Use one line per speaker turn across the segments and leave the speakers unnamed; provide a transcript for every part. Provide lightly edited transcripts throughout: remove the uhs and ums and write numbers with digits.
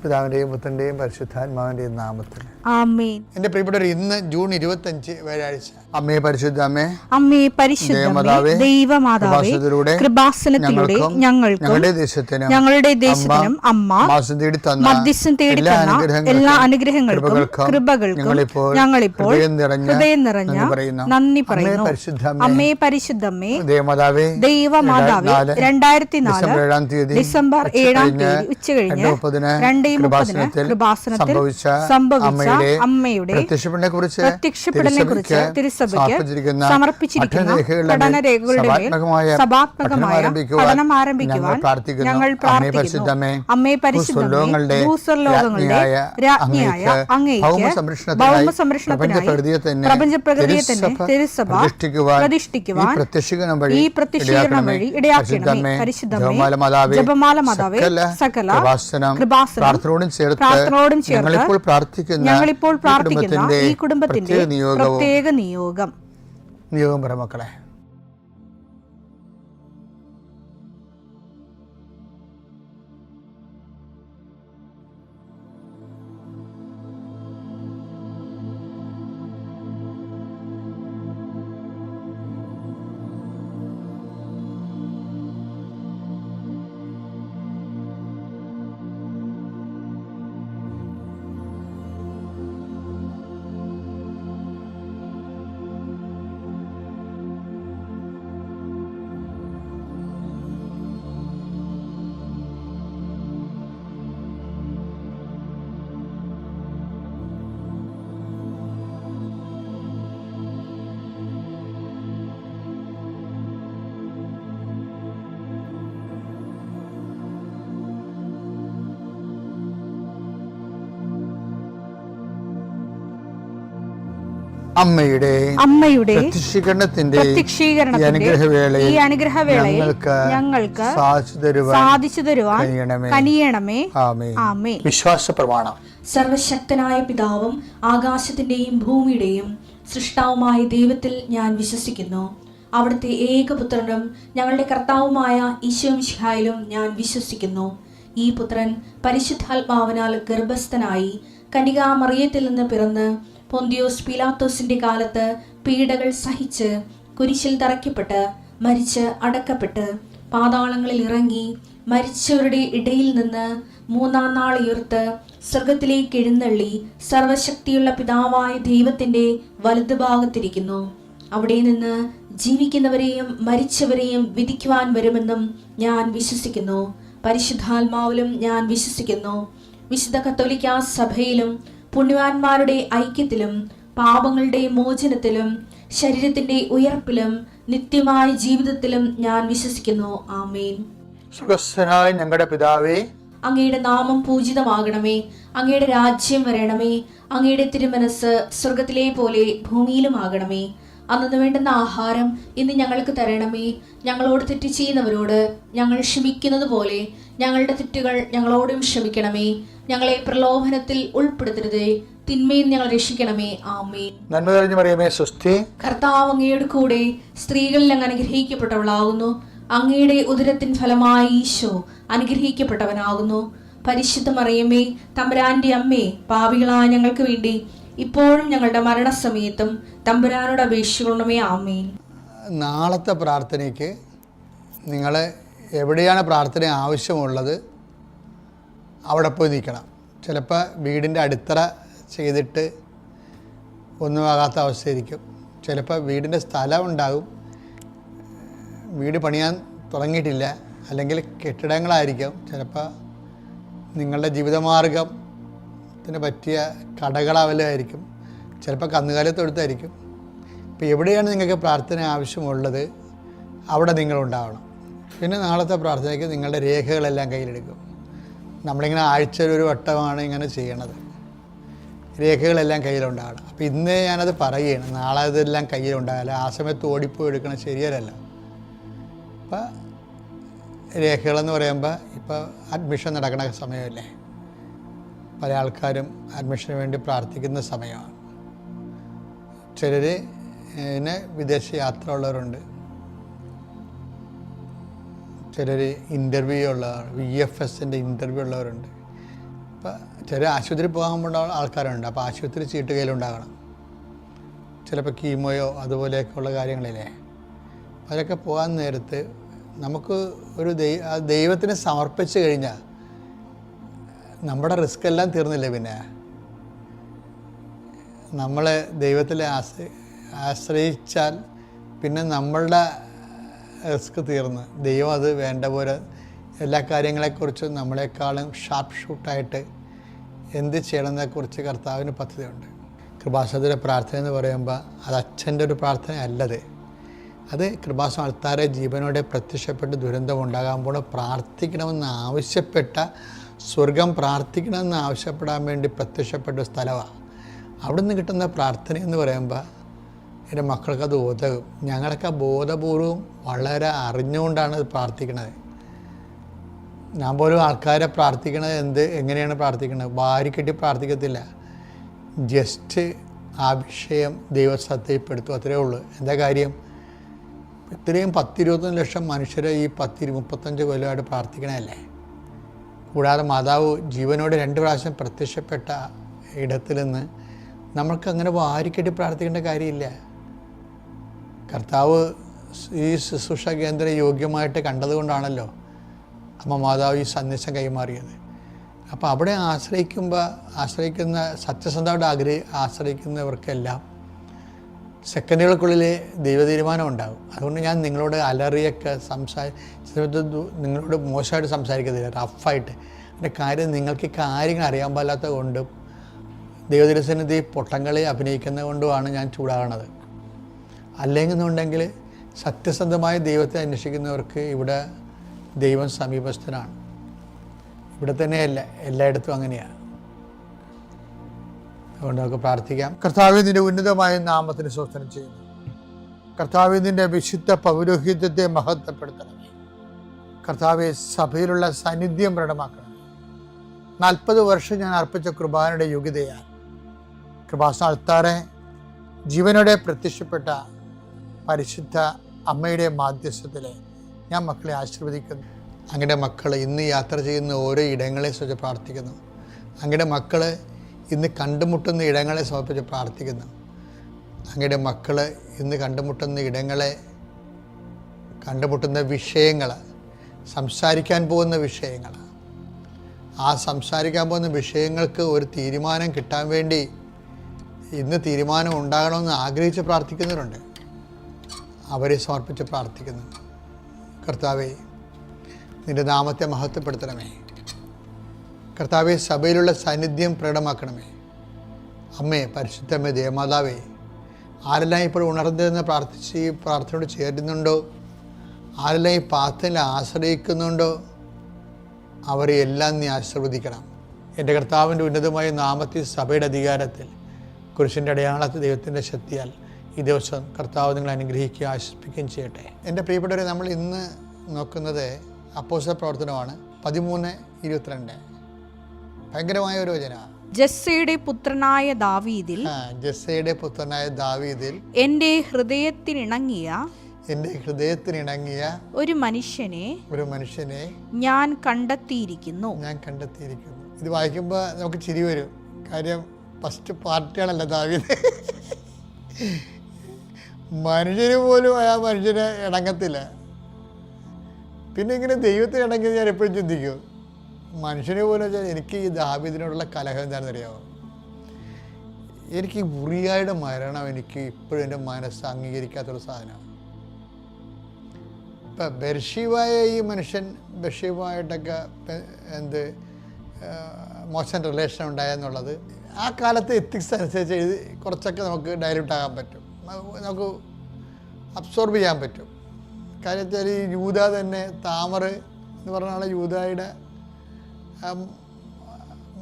പിതാവിൻ്റെയും പുത്രൻ്റെയും പരിശുദ്ധാത്മാവിൻ്റെയും നാമത്തിൽ
ആമേൻ.
എൻ്റെ പ്രിയപ്പെട്ടവർ, ഇന്ന് ജൂൺ 25 വ്യാഴാഴ്ച. അമ്മേ പരിശുദ്ധ അമ്മേ,
അമ്മേ പരിശുദ്ധമേ, ദൈവമാതാവേ, കൃപാസനത്തിലൂടെ ഞങ്ങൾക്കും ഞങ്ങളുടെ ദേശത്തിനും അമ്മ മധ്യസ്ഥം തേടി തന്ന എല്ലാ അനുഗ്രഹങ്ങൾക്കും കൃപകൾക്കും ഞങ്ങളിപ്പോൾ ഹൃദയം നിറഞ്ഞ നന്ദി പറയുന്നു. അമ്മേ പരിശുദ്ധമേ, ദൈവമാതാവേ, 2004 ഡിസംബർ 7 ഉച്ചകഴിഞ്ഞ് 2:30 കൃപാസനത്തിൽ സംഭവിച്ച അമ്മയുടെ പ്രത്യക്ഷപ്പെടലിനെ കുറിച്ച് തിരുസഭയ്ക്ക് സമർപ്പിച്ചിരിക്കുന്ന പഠനരേഖകളുടെ സഭാത്മകമായ പഠനം ആരംഭിക്കുവാൻ ഞങ്ങൾ പ്രാർത്ഥിക്കുന്നു. അമ്മേ പരിശുദ്ധമേ, ഭൂസ്വർലോകങ്ങളുടെ രാജ്ഞിയായ അങ്ങേയ്ക്ക് ഭൗമസംരക്ഷണത്തിനായി പ്രപഞ്ചപ്രകൃതിയെ തന്നെ തിരുസഭ പ്രതിഷ്ഠിക്കുവാൻ ഈ പ്രത്യക്ഷീകരണം വഴി ഇടയാക്കണമേ. പരിശുദ്ധമേ, ജപമാല മാതാവേ, സകല കൃപാസനം പ്രാർത്ഥനയോടും ചേർത്ത് ഞങ്ങളിപ്പോൾ പ്രാർത്ഥിക്കുന്ന ഈ കുടുംബത്തിന്റെ പ്രത്യേക നിയോഗം
മക്കളെ. അമ്മയുടെ പ്രത്യക്ഷീകരണത്തിന്റെ ഈ അനുഗ്രഹവേളയിൽ ഞങ്ങൾക്ക് സാധിച്ചു തരുവാൻ കനിയണമേ. ആമേൻ. വിശ്വാസ പ്രമാണം.
സർവശക്തനായ പിതാവും ആകാശത്തിന്റെയും ഭൂമിയുടെയും സൃഷ്ടാവുമായ ദൈവത്തിൽ ഞാൻ വിശ്വസിക്കുന്നു. അവിടുത്തെ ഏകപുത്രനും ഞങ്ങളുടെ കർത്താവുമായ ഈശോ മിശിഹായിലും ഞാൻ വിശ്വസിക്കുന്നു. ഈ പുത്രൻ പരിശുദ്ധാത്മാവിനാൽ ഗർഭസ്ഥനായി കന്യകാമറിയത്തിൽ നിന്ന് പിറന്ന് പൊന്തിയോസ് പീലാത്തോസിന്റെ കാലത്ത് പീഡകൾ സഹിച്ച് കുരിശിൽ തറയ്ക്കപ്പെട്ട് മരിച്ച് അടക്കപ്പെട്ട് പാതാളങ്ങളിൽ ഇറങ്ങി മരിച്ചവരുടെ ഇടയിൽ നിന്ന് 3-ാം നാൾ ഉയർത്ത് സ്വർഗത്തിലേക്ക് എഴുന്നള്ളി സർവശക്തിയുള്ള പിതാവായ ദൈവത്തിന്റെ വലതുഭാഗത്തിരിക്കുന്നു. അവിടെ നിന്ന് ജീവിക്കുന്നവരെയും മരിച്ചവരെയും വിധിക്കുവാൻ വരുമെന്നും ഞാൻ വിശ്വസിക്കുന്നു. പരിശുദ്ധാത്മാവിലും ഞാൻ വിശ്വസിക്കുന്നു. വിശുദ്ധ കത്തോലിക്കാ സഭയിലും പുണ്യവാന്മാരുടെ ഐക്യത്തിലും പാപങ്ങളുടെ മോചനത്തിലും ശരീരത്തിന്റെ ഉയർപ്പിലും നിത്യമായ ജീവിതത്തിലും ഞാൻ വിശ്വസിക്കുന്നു. ആമേൻ.
സ്വർഗ്ഗസ്ഥനായ ഞങ്ങളുടെ പിതാവേ,
അങ്ങയുടെ നാമം പൂജിതമാകണമേ. അങ്ങയുടെ രാജ്യം വരണമേ. അങ്ങയുടെ തിരുമനസ് സ്വർഗത്തിലെ പോലെ ഭൂമിയിലുമാകണമേ. അന്നു വേണ്ടുന്ന ആഹാരം ഇന്ന് ഞങ്ങൾക്ക് തരണമേ. ഞങ്ങളോട് തെറ്റ് ചെയ്യുന്നവരോട് ഞങ്ങൾ ക്ഷമിക്കുന്നത് പോലെ ഞങ്ങളുടെ തെറ്റുകൾ ഞങ്ങളോടും ക്ഷമിക്കണമേ. ഞങ്ങളെ പ്രലോഭനത്തിൽ ഉൾപ്പെടുത്തരുതേ, തിന്മയിൽ ഞങ്ങൾ രക്ഷിക്കണമേ. ആമേൻ.
നന്മ നിറഞ്ഞ മറിയമേ, സ്വസ്തി.
കർത്താവ് അങ്ങയുടെ കൂടെ സ്ത്രീകളിൽ അങ്ങ് അനുഗ്രഹിക്കപ്പെട്ടവളാകുന്നു. അങ്ങയുടെ ഉദരത്തിൻ ഫലമായി ഈശോ അനുഗ്രഹിക്കപ്പെട്ടവനാകുന്നു. പരിശുദ്ധ മറിയമേ, തമ്പുരാന്റെ അമ്മേ, പാപികളായ ഞങ്ങൾക്ക് വേണ്ടി ഇപ്പോഴും ഞങ്ങളുടെ മരണസമയത്തും തമ്പുരാനോട് അപേക്ഷിക്കണമേ. ആമേൻ.
നാളത്തെ പ്രാർത്ഥനയ്ക്ക് നിങ്ങൾ എവിടെയാണ് പ്രാർത്ഥന ആവശ്യമുള്ളത് അവിടെ പോയി നിൽക്കണം. ചിലപ്പോൾ വീടിൻ്റെ അടിത്തറ ചെയ്തിട്ട് ഒന്നുമാകാത്ത അവസ്ഥയായിരിക്കും. ചിലപ്പോൾ വീടിൻ്റെ സ്ഥലം ഉണ്ടാകും, വീട് പണിയാൻ തുടങ്ങിയിട്ടില്ല, അല്ലെങ്കിൽ കെട്ടിടങ്ങളായിരിക്കും. ചിലപ്പോൾ നിങ്ങളുടെ ജീവിതമാർഗത്തിന് പറ്റിയ കടകളാവലായിരിക്കും, ചിലപ്പോൾ കന്നുകാലിത്തൊഴുത്തായിരിക്കും. ഇപ്പോൾ എവിടെയാണ് നിങ്ങൾക്ക് പ്രാർത്ഥന ആവശ്യമുള്ളത് അവിടെ നിങ്ങളുണ്ടാവണം. പിന്നെ നാളത്തെ പ്രാർത്ഥനയ്ക്ക് നിങ്ങളുടെ രേഖകളെല്ലാം കയ്യിലെടുക്കും. നമ്മളിങ്ങനെ ആഴ്ചയിൽ ഒരു വട്ടമാണ് ഇങ്ങനെ ചെയ്യണത്. രേഖകളെല്ലാം കയ്യിലുണ്ടാകണം. അപ്പോൾ ഇന്ന് ഞാനത് പറയുകയാണ്, നാളെ അതെല്ലാം കയ്യിലുണ്ടാകില്ല. ആ സമയത്ത് ഓടിപ്പോയി എടുക്കണം ശരിയല്ല. അപ്പോൾ രേഖകളെന്ന് പറയുമ്പോൾ ഇപ്പോൾ അഡ്മിഷൻ നടക്കുന്ന സമയമല്ലേ, പല ആൾക്കാരും അഡ്മിഷന് വേണ്ടി പ്രാർത്ഥിക്കുന്ന സമയമാണ്. ചിലർ വിദേശ യാത്ര ഉള്ളവരുണ്ട്, ചിലർ ഇൻ്റർവ്യൂ ഉള്ളവർ, VFSൻ്റെ ഇൻ്റർവ്യൂ ഉള്ളവരുണ്ട്. ഇപ്പം ചില ആശുപത്രി പോകാൻ പോകേണ്ട ആൾക്കാരുണ്ട്. അപ്പോൾ ആശുപത്രി ചീട്ട് കയ്യിലുണ്ടാകണം. ചിലപ്പോൾ കീമോയോ അതുപോലെയൊക്കെയുള്ള കാര്യങ്ങളില്ലേ, അതൊക്കെ പോകാൻ നേരത്ത് നമുക്ക് ഒരു ദൈവത്തിന് സമർപ്പിച്ച് കഴിഞ്ഞാൽ നമ്മുടെ റിസ്ക് എല്ലാം തീർന്നില്ലേ. പിന്നെ നമ്മൾ ദൈവത്തിൽ ആശ്രയിച്ചാൽ പിന്നെ നമ്മളുടെ റിസ്ക് തീർന്ന് ദൈവം അത് വേണ്ട പോലെ എല്ലാ കാര്യങ്ങളെക്കുറിച്ചും നമ്മളെക്കാളും ഷാർപ്പ് ഷൂട്ടായിട്ട് എന്ത് ചെയ്യണമെന്നതിനെക്കുറിച്ച് കർത്താവിന് പദ്ധതിയുണ്ട്. കൃപാസനത്തിൻ്റെ പ്രാർത്ഥന എന്ന് പറയുമ്പോൾ അത് അച്ഛൻ്റെ ഒരു പ്രാർത്ഥന അല്ലത്. അത് കൃപാസനം ആൾക്കാരെ ജീവനോടെ പ്രത്യക്ഷപ്പെട്ട് ദുരന്തം ഉണ്ടാകാൻ പോണ പ്രാർത്ഥിക്കണമെന്ന് ആവശ്യപ്പെട്ട സ്വർഗം പ്രാർത്ഥിക്കണമെന്ന് ആവശ്യപ്പെടാൻ വേണ്ടി പ്രത്യക്ഷപ്പെട്ട സ്ഥലമാണ്. അവിടെ നിന്ന് കിട്ടുന്ന പ്രാർത്ഥന എന്ന് പറയുമ്പോൾ എൻ്റെ മക്കൾക്കത് ഉതകും. ഞങ്ങളൊക്കെ ബോധപൂർവം വളരെ അറിഞ്ഞുകൊണ്ടാണ് ഇത് പ്രാർത്ഥിക്കുന്നത്. ഞാൻ പോലും ആൾക്കാരെ പ്രാർത്ഥിക്കണത് എങ്ങനെയാണ് പ്രാർത്ഥിക്കുന്നത്? വാരിക്കെട്ടി പ്രാർത്ഥിക്കത്തില്ല. ജസ്റ്റ് ആ വിഷയം ദൈവസത്തയിൽപ്പെടുത്തും, അത്രയേ ഉള്ളൂ. എന്താ കാര്യം? ഇത്രയും 10-21 ലക്ഷം മനുഷ്യരെ ഈ 30-35 കൊല്ലമായിട്ട് പ്രാർത്ഥിക്കണമല്ലേ. കൂടാതെ മാതാവ് ജീവനോട് 2 പ്രാവശ്യം പ്രത്യക്ഷപ്പെട്ട ഇടത്തിൽ നിന്ന് നമ്മൾക്ക് അങ്ങനെ വാരിക്കെട്ടി പ്രാർത്ഥിക്കേണ്ട കാര്യമില്ല. കർത്താവ് ഈ ശുശ്രൂഷ കേന്ദ്രം യോഗ്യമായിട്ട് കണ്ടതുകൊണ്ടാണല്ലോ അമ്മ മാതാവ് ഈ സന്ദേശം കൈമാറിയത്. അപ്പോൾ അവിടെ ആശ്രയിക്കുന്ന സത്യസന്ധമായിട്ട് ആശ്രയിക്കുന്നവർക്കെല്ലാം സെക്കൻഡുകൾക്കുള്ളിൽ ദൈവതീരുമാനം ഉണ്ടാകും. അതുകൊണ്ട് ഞാൻ നിങ്ങളോട് അലറിയൊക്കെ നിങ്ങളോട് മോശമായിട്ട് സംസാരിക്കത്തില്ല, റഫായിട്ട്. എൻ്റെ കാര്യം നിങ്ങൾക്ക് കാര്യങ്ങൾ അറിയാൻ പാടില്ലാത്തത് കൊണ്ടും ദൈവതിരുസന്നിധി പൊട്ടങ്ങളെ അഭിനയിക്കുന്നത് കൊണ്ടുമാണ് ഞാൻ ചൂടാകണത്. അല്ലെന്നുണ്ടെങ്കിൽ സത്യസന്ധമായ ദൈവത്തെ അന്വേഷിക്കുന്നവർക്ക് ഇവിടെ ദൈവം സമീപസ്ഥനാണ്. ഇവിടെ തന്നെയല്ല, എല്ലായിടത്തും അങ്ങനെയാണ്. അതുകൊണ്ട് നമുക്ക് പ്രാർത്ഥിക്കാം.
കർത്താവേ, നിന്റെ ഉന്നതമായ നാമത്തിന് സ്തോത്രം ചെയ്യുന്നു. കർത്താവേ, നിന്റെ വിശുദ്ധ പൗരോഹിത്യത്തെ മഹത്വപ്പെടുത്തണമേ. കർത്താവേ, സഭയിലുള്ള സാന്നിധ്യം പ്രകടമാക്കണം. 40 വർഷം ഞാൻ അർപ്പിച്ച കൃപാനയുടെ യോഗ്യതയാൽ കൃപാസന അൾത്താരെ ജീവനോടെ പ്രത്യക്ഷപ്പെട്ട പരിശുദ്ധ അമ്മയുടെ മാധ്യസ്ഥത്തിൽ ഞാൻ മക്കളെ ആശീർവദിക്കുന്നു.
അങ്ങയുടെ മക്കൾ ഇന്ന് യാത്ര ചെയ്യുന്ന ഓരോ ഇടങ്ങളെ കുറിച്ച് പ്രാർത്ഥിക്കുന്നു. അങ്ങയുടെ മക്കൾ ഇന്ന് കണ്ടുമുട്ടുന്ന ഇടങ്ങളെ സമർപ്പിച്ച് പ്രാർത്ഥിക്കുന്നു. അങ്ങയുടെ മക്കൾ ഇന്ന് കണ്ടുമുട്ടുന്ന വിഷയങ്ങൾ, സംസാരിക്കാൻ പോകുന്ന വിഷയങ്ങൾ, ആ സംസാരിക്കാൻ പോകുന്ന വിഷയങ്ങൾക്ക് ഒരു തീരുമാനം കിട്ടാൻ വേണ്ടി ഇന്ന് തീരുമാനം ഉണ്ടാകണമെന്ന് ആഗ്രഹിച്ച് പ്രാർത്ഥിക്കുന്നവരുണ്ട്. അവരെ സമർപ്പിച്ച് പ്രാർത്ഥിക്കുന്നു. കർത്താവേ, നിൻ്റെ നാമത്തെ മഹത്വപ്പെടുത്തണമേ. കർത്താവെ, സഭയിലുള്ള സാന്നിധ്യം പ്രകടമാക്കണമേ. അമ്മേ, പരിശുദ്ധമ്മേ, ദേവമാതാവേ, ആരെല്ലാം ഇപ്പോൾ ഉണർന്നിരുന്ന് പ്രാർത്ഥിച്ച് ഈ പ്രാർത്ഥനയോട് ചേരുന്നുണ്ടോ, ആരെല്ലാം ഈ പ്രാർത്ഥനയിൽ ആശ്രയിക്കുന്നുണ്ടോ, അവരെ എല്ലാം നീ ആശീർവദിക്കണം. എൻ്റെ കർത്താവിൻ്റെ ഉന്നതമായ നാമത്തിൽ സഭയുടെ അധികാരത്തിൽ കുരിശിൻ്റെ അടയാളത്തിൽ ദൈവത്തിൻ്റെ ശക്തിയാൽ ഈ ദിവസം കർത്താവ് നിങ്ങളെ അനുഗ്രഹിക്കുകയും ആശ്വസിപ്പിക്കുകയും ചെയ്യട്ടെ. എൻ്റെ പ്രിയപ്പെട്ടവരെ, നമ്മൾ ഇന്ന് നോക്കുന്നത് അപ്പോസ്തല പ്രവർത്തനമാണ് 13:22. ഭയങ്കരമായ ഒരു വചന.
ജസ്സയുടെ പുത്രനായ ദാവീദിൽ എൻ്റെ ഹൃദയത്തിനിണങ്ങിയ ഒരു മനുഷ്യനെ ഞാൻ കണ്ടെത്തിയിരിക്കുന്നു.
ഇത് വായിക്കുമ്പോൾ നമുക്ക് ചിരി വരും. കാര്യം ഫസ്റ്റ് പാർട്ടിയാണല്ലോ ദാവീദ്. മനുഷ്യന് പോലും ആ മനുഷ്യനെ ഇണങ്ങത്തില്ല. പിന്നെ ഇങ്ങനെ ദൈവത്തിന് ഇണങ്ങിയത് ഞാൻ എപ്പോഴും ചിന്തിക്കും. മനുഷ്യനെ പോലും വെച്ചാൽ എനിക്ക് ഈ ദാവീദിനോടുള്ള കലഹം എന്താണെന്ന് അറിയാമോ? എനിക്ക് ഉറിയായുടെ മരണം എനിക്ക് ഇപ്പോഴും എൻ്റെ മനസ്സ് അംഗീകരിക്കാത്തൊരു സാധനമാണ്. ഇപ്പം ബർഷീബായ ഈ മനുഷ്യൻ ബർഷീബായിട്ടൊക്കെ മോശം റിലേഷൻ ഉണ്ടായെന്നുള്ളത് ആ കാലത്തെ എത്തിക്സ് അനുസരിച്ച് കുറച്ചൊക്കെ നമുക്ക് ഡൈല്യൂട്ട് ആകാൻ പറ്റും, നമുക്ക് അബ്സോർബ് ചെയ്യാൻ പറ്റും. കാര്യം വെച്ചാൽ ഈ യൂദ തന്നെ, താമർ എന്ന് പറഞ്ഞ ആൾ യൂദായുടെ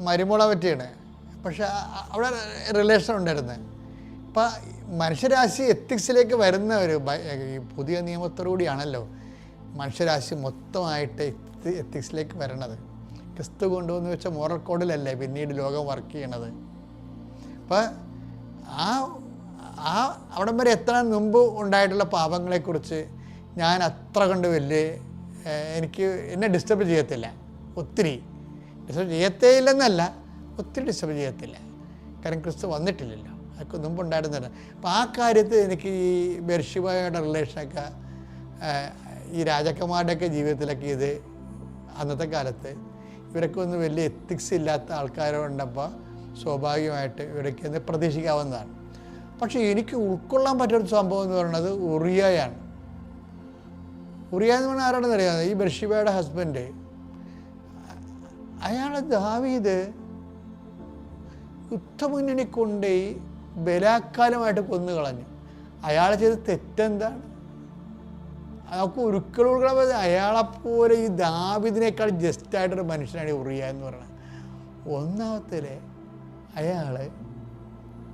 മരുമോള പറ്റിയാണ്. പക്ഷെ അവിടെ റിലേഷൻ ഉണ്ടായിരുന്നത്. അപ്പം മനുഷ്യരാശി എത്തിക്സിലേക്ക് വരുന്ന ഈ പുതിയ നിയമത്തോടുകൂടിയാണല്ലോ മനുഷ്യരാശി മൊത്തമായിട്ട് എത്തിക്സിലേക്ക് വരണത്. ക്രിസ്തു കൊണ്ടുവന്ന് വെച്ച മോറൽ കോഡിലല്ലേ പിന്നീട് ലോകം വർക്ക് ചെയ്യണത്. അപ്പം അവിടം വരെ എത്താൻ മുമ്പ് ഉണ്ടായിട്ടുള്ള പാപങ്ങളെക്കുറിച്ച് ഞാൻ അത്ര കണ്ട് എന്നെ ഡിസ്റ്റർബ് ചെയ്യത്തില്ല ഒത്തിരി. ഡിസ്റ്റർബ് ചെയ്യത്തേയില്ലെന്നല്ല, ഒത്തിരി ഡിസ്റ്റർബ് ചെയ്യത്തില്ല. കാരണം ക്രിസ്തു വന്നിട്ടില്ലല്ലോ, അതൊക്കെ മുമ്പുണ്ടായിരുന്നില്ല. അപ്പോൾ ആ കാര്യത്തിൽ എനിക്ക് ഈ ബെർശിബയുടെ റിലേഷനൊക്കെ ഈ രാജാക്കന്മാരുടെയൊക്കെ ജീവിതത്തിലൊക്കെ ഇത് അന്നത്തെ കാലത്ത് ഇവരൊക്കെ ഒന്നും വലിയ എത്തിക്സ് ഇല്ലാത്ത ആൾക്കാരുണ്ടപ്പോൾ സ്വാഭാവികമായിട്ട് ഇവരൊക്കെ ഒന്ന് പ്രതീക്ഷിക്കാവുന്നതാണ്. പക്ഷേ എനിക്ക് ഉൾക്കൊള്ളാൻ പറ്റുന്ന സംഭവം എന്ന് പറയുന്നത് ഉറിയയാണ്. ഉറിയ എന്ന് പറഞ്ഞാൽ ആരാണെന്ന് അറിയാതെ, ഈ ബെർശിബയുടെ ഹസ്ബൻഡ്. അയാളെ ദാവീദ് യുദ്ധമുന്നണി കൊണ്ടുപോയി ബലാത്കാരമായിട്ട് കൊന്നുകളഞ്ഞു. അയാൾ ചെയ്ത തെറ്റെന്താണ്? അതൊക്കെ ഒരിക്കലും അയാളെപ്പോലെ ഈ ദാവീദിനേക്കാൾ ജസ്റ്റായിട്ടൊരു മനുഷ്യനാണ് ഈ ഉറിയ എന്ന് പറയുന്നത്. ഒന്നാമത്തേലെ അയാൾ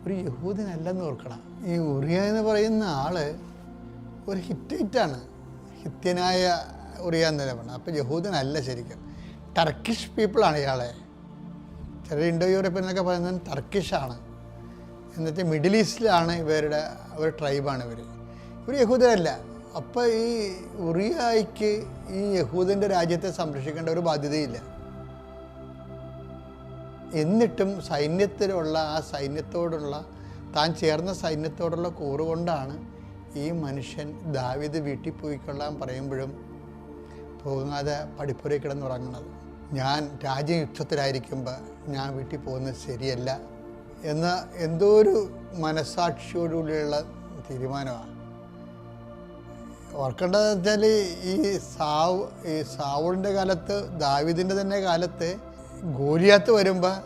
ഒരു യഹൂദനല്ലെന്ന് ഓർക്കണം. ഈ ഉറിയ എന്ന് പറയുന്ന ആള് ഒരു ഹിറ്റൈറ്റാണ്, ഹിത്യനായ ഉറിയ എന്നല്ലേ പറഞ്ഞത്. അപ്പോൾ യഹൂദനല്ല ശരിക്കും, ടർക്കിഷ് പീപ്പിളാണ് ഇയാളെ. ചില ഇൻഡോ യൂറോപ്യൻ എന്നൊക്കെ പറയുന്നത് ടർക്കിഷാണ്. എന്നിട്ട് മിഡിൽ ഈസ്റ്റിലാണ് ഇവരുടെ ഒരു ട്രൈബാണ് ഇവർ യഹൂദരല്ല. അപ്പോൾ ഈ ഉറിയായിക്ക് ഈ യഹൂദൻ്റെ രാജ്യത്തെ സംരക്ഷിക്കേണ്ട ഒരു ബാധ്യതയില്ല. എന്നിട്ടും സൈന്യത്തിലുള്ള ആ സൈന്യത്തോടുള്ള, താൻ ചേർന്ന സൈന്യത്തോടുള്ള കൂറ് കൊണ്ടാണ് ഈ മനുഷ്യൻ ദാവീദ് വീട്ടിൽ പോയിക്കൊള്ളാൻ പറയുമ്പോഴും പോകാതെ പടിപ്പുരയിൽ കിടന്നുറങ്ങുന്നത്. ഞാൻ രാജ്യയുദ്ധത്തിലായിരിക്കുമ്പോൾ ഞാൻ വീട്ടിൽ പോകുന്നത് ശരിയല്ല എന്ന എന്തോ ഒരു മനസ്സാക്ഷിയോടുകൂടിയുള്ള തീരുമാനമാണ്. ഓർക്കേണ്ടതെന്ന് വെച്ചാൽ ഈ സാവൂളിൻ്റെ കാലത്ത്, ദാവീദിൻ്റെ തന്നെ കാലത്ത് ഗോലിയാത്ത് വരുമ്പോൾ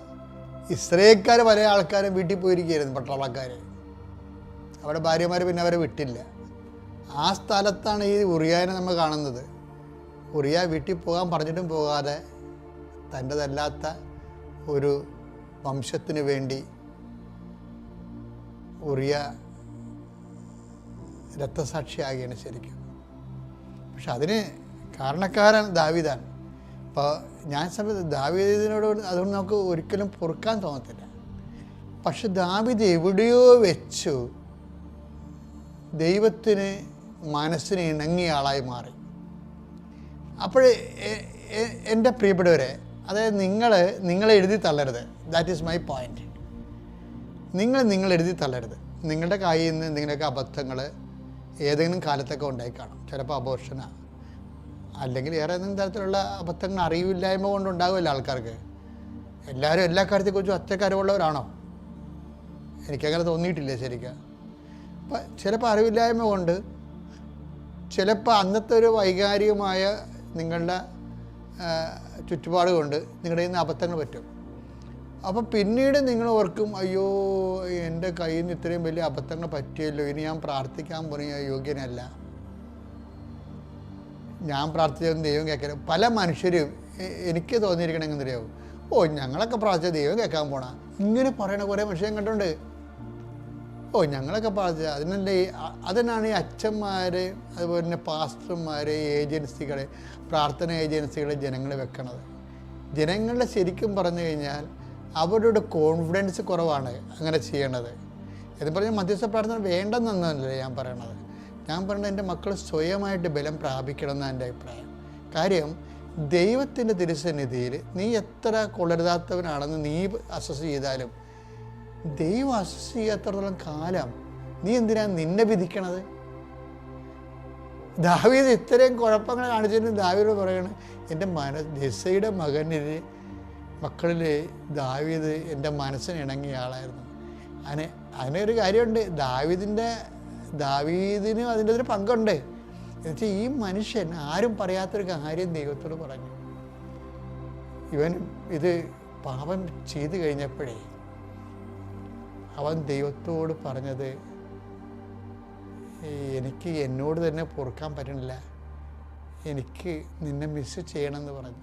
ഇസ്രയേൽക്കാർ പല ആൾക്കാരും വീട്ടിൽ പോയിരിക്കുകയായിരുന്നു, പട്ടാളക്കാർ. അവിടെ ഭാര്യമാർ പിന്നെ അവരെ വിട്ടില്ല. ആ സ്ഥലത്താണ് ഈ ഉറിയാനെ നമ്മൾ കാണുന്നത്. ഉറിയ വീട്ടിൽ പോകാൻ പറഞ്ഞിട്ടും പോകാതെ തൻ്റെതല്ലാത്ത ഒരു വംശത്തിന് വേണ്ടി ഉറിയ രക്തസാക്ഷിയാകുകയാണ് ശരിക്കും. പക്ഷെ അതിന് കാരണക്കാരൻ ദാവീദാണ്. അപ്പോൾ ഞാൻ സമയത്ത് ദാവീദിനോട് അതുകൊണ്ട് നമുക്ക് ഒരിക്കലും പൊറുക്കാൻ തോന്നത്തില്ല. പക്ഷെ ദാവീദ് എവിടെയോ വെച്ചു ദൈവത്തിന് മനസ്സിന് ഇണങ്ങിയ ആളായി മാറി. അപ്പോൾ എൻ്റെ പ്രിയപ്പെട്ടവരെ, അതായത് നിങ്ങൾ എഴുതി തള്ളരുത്. That is my point. നിങ്ങൾ എഴുതി തള്ളരുത്. നിങ്ങളുടെ കയ്യിൽ നിന്ന് എന്തെങ്കിലുമൊക്കെ അബദ്ധങ്ങൾ ഏതെങ്കിലും കാലത്തൊക്കെ ഉണ്ടായി കാണും. ചിലപ്പോൾ അബോർഷനാണ്, അല്ലെങ്കിൽ വേറെ ഏതെങ്കിലും തരത്തിലുള്ള അബദ്ധങ്ങൾ അറിവില്ലായ്മ കൊണ്ടുണ്ടാകുമല്ലോ ആൾക്കാർക്ക്. എല്ലാവരും എല്ലാ കാര്യത്തെക്കുറിച്ചും ഒറ്റക്കറിവുള്ളവരാണോ? എനിക്കങ്ങനെ തോന്നിയിട്ടില്ല ശരിക്കും. അപ്പം ചിലപ്പോൾ അറിവില്ലായ്മ കൊണ്ട്, ചിലപ്പോൾ അന്നത്തെ ഒരു വൈകാരികമായ നിങ്ങളുടെ ചുറ്റുപാട് കൊണ്ട് നിങ്ങളുടെ കയ്യിൽ നിന്ന് അബദ്ധങ്ങൾ പറ്റും. അപ്പം പിന്നീട് നിങ്ങൾ ഓർക്കും, അയ്യോ എൻ്റെ കയ്യിൽ നിന്ന് ഇത്രയും വലിയ അബദ്ധങ്ങൾ പറ്റിയല്ലോ, ഇനി ഞാൻ പ്രാർത്ഥിക്കാൻ പോയ യോഗ്യനല്ല, ഞാൻ പ്രാർത്ഥിച്ചൊന്നും ദൈവം കേൾക്കാൻ. പല മനുഷ്യരും എനിക്ക് തോന്നിയിരിക്കണമെങ്കിൽ അറിയാവും, ഞങ്ങളൊക്കെ പ്രാർത്ഥിച്ച ദൈവം കേൾക്കാൻ പോണ, ഇങ്ങനെ പറയണ കുറേ മനുഷ്യൻ കണ്ടുണ്ട്. ഞങ്ങളൊക്കെ പ്രാർത്ഥിച്ച അതിനാണ് ഈ അച്ഛന്മാർ, അതുപോലെ തന്നെ പാസ്റ്റർമാർ, ഏജൻസികൾ, പ്രാർത്ഥന ഏജൻസികൾ ജനങ്ങൾ വെക്കണത്. ജനങ്ങളുടെ ശരിക്കും പറഞ്ഞു കഴിഞ്ഞാൽ അവരുടെ കോൺഫിഡൻസ് കുറവാണ് അങ്ങനെ ചെയ്യണത്. എന്ന് പറഞ്ഞാൽ മധ്യസ്ഥ പ്രാർത്ഥന വേണ്ടെന്നൊന്നുമല്ല ഞാൻ പറയണത്. ഞാൻ പറയുന്നത് എൻ്റെ മക്കൾ സ്വയമായിട്ട് ബലം പ്രാപിക്കണം എന്നാണ് എൻ്റെ അഭിപ്രായം. കാര്യം ദൈവത്തിൻ്റെ തിരുസന്നിധിയിൽ നീ എത്ര കൊള്ളരുതാത്തവനാണെന്ന് നീ അസസ് ചെയ്താലും ദൈവം അസസ് ചെയ്യാത്തടത്തോളം കാലം നീ എന്തിനാണ് നിന്നെ വിധിക്കണത്? ദാവീദ് ഇത്രയും കുഴപ്പങ്ങൾ കാണിച്ചിട്ട് ദാവീദ് പറയണത്, എൻ്റെ ജെസ്സയുടെ മക്കളിൽ ദാവീദ് എൻ്റെ മനസ്സിന് ഇണങ്ങിയ ആളായിരുന്നു. അതിനൊരു കാര്യമുണ്ട്, ദാവീദിനും അതിൻ്റെ ഒരു പങ്കുണ്ട്. എന്നുവെച്ചാൽ ഈ മനുഷ്യൻ ആരും പറയാത്തൊരു കാര്യം ദൈവത്തോട് പറഞ്ഞു. ഇവൻ ഇത് പാപം ചെയ്തു കഴിഞ്ഞപ്പോഴേ അവൻ ദൈവത്തോട് പറഞ്ഞത്, എനിക്ക് എന്നോട് തന്നെ പൊറുക്കാൻ പറ്റണില്ല, എനിക്ക് നിന്നെ മിസ് ചെയ്യണമെന്ന് പറഞ്ഞു.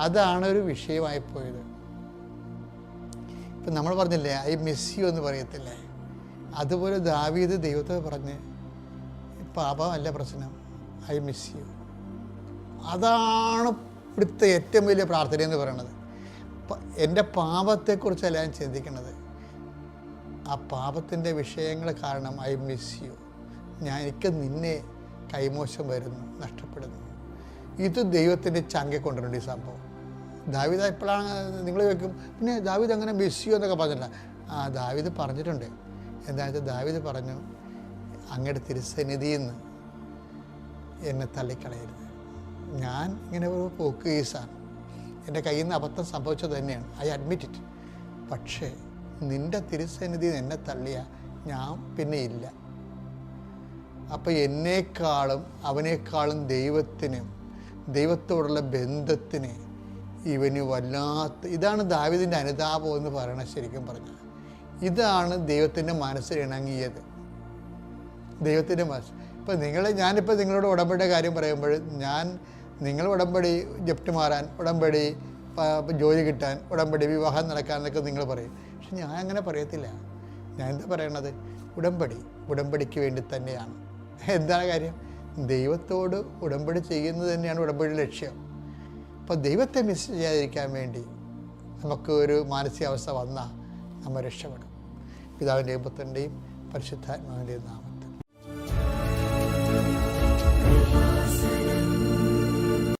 അതാണ് ഒരു വിഷയമായി പോയത്. ഇപ്പം നമ്മൾ പറഞ്ഞില്ലേ ഐ മിസ് യു എന്ന് പറയത്തില്ലേ, അതുപോലെ ദാവീദ് ദൈവത്തോട് പറഞ്ഞ് പാപമല്ല പ്രശ്നം, ഐ മിസ് യു. അതാണ് ഇവിടുത്തെ ഏറ്റവും വലിയ പ്രാർത്ഥന എന്ന് പറയുന്നത്. എൻ്റെ പാപത്തെക്കുറിച്ചല്ല ഞാൻ ചിന്തിക്കുന്നത്, ആ പാപത്തിൻ്റെ വിഷയങ്ങൾ കാരണം ഐ മിസ് യു. എനിക്ക് നിന്നെ കൈമോശം വരുന്നു, നഷ്ടപ്പെടുന്നു. ഇത് ദൈവത്തിൻ്റെ ചങ്കെ കൊണ്ടുവരുന്നുണ്ട് ഈ സംഭവം. ദാവീദ് എപ്പോഴാണ് നിങ്ങൾ ചോദിക്കും, പിന്നെ ദാവീദ് അങ്ങനെ മിസ് ചെയ്യും എന്നൊക്കെ പറഞ്ഞില്ല. ദാവീദ് പറഞ്ഞിട്ടുണ്ട്. എന്താണെന്ന് വെച്ചാൽ ദാവീദ് പറഞ്ഞു, അങ്ങയുടെ തിരുസന്നിധിയിൽ നിന്ന് എന്നെ തള്ളിക്കളയരുത്. ഞാൻ ഇങ്ങനെ ഒരു പോക്ക് കേസാണ്, എൻ്റെ കയ്യിൽ നിന്ന് അബദ്ധം സംഭവിച്ചത് തന്നെയാണ്, ഐ അഡ്മിറ്റ് ഇറ്റ്. പക്ഷേ നിൻ്റെ തിരുസന്നിധിയിൽ നിന്ന് എന്നെ തള്ളിയ ഞാൻ പിന്നെ ഇല്ല. അപ്പോൾ എന്നേക്കാളും അവനേക്കാളും ദൈവത്തോടുള്ള ബന്ധത്തിന് ഇവന് ഇതാണ് ദാവീദിൻ്റെ അനുതാപം എന്ന് പറയണത്. ശരിക്കും പറഞ്ഞാൽ ഇതാണ് ദൈവത്തിൻ്റെ മനസ്സിൽ ഇണങ്ങിയത്. ദൈവത്തിൻ്റെ മനസ്സ്. ഇപ്പം ഞാനിപ്പോൾ നിങ്ങളോട് ഉടമ്പടിയുടെ കാര്യം പറയുമ്പോൾ നിങ്ങൾ ഉടമ്പടി ജപ്റ്റ് മാറാൻ, ഉടമ്പടി ജോലി കിട്ടാൻ, ഉടമ്പടി വിവാഹം നടക്കാൻ എന്നൊക്കെ നിങ്ങൾ പറയും. പക്ഷെ ഞാൻ അങ്ങനെ പറയത്തില്ല. ഞാൻ എന്താ പറയണത്? ഉടമ്പടിക്ക് വേണ്ടി തന്നെയാണ്. എന്താണ് കാര്യം? ദൈവത്തോട് ഉടമ്പടി ചെയ്യുന്നത് തന്നെയാണ് ഉടമ്പടിയുടെ ലക്ഷ്യം. അപ്പോൾ ദൈവത്തെ മിസ് ചെയ്യാതിരിക്കാൻ വേണ്ടി നമുക്ക് ഒരു മാനസികാവസ്ഥ വന്നാൽ നമ്മൾ രക്ഷപ്പെടും. പിതാവിൻ്റെയും പുത്രൻ്റെയും പരിശുദ്ധാത്മാവിൻ്റെയും നാമം.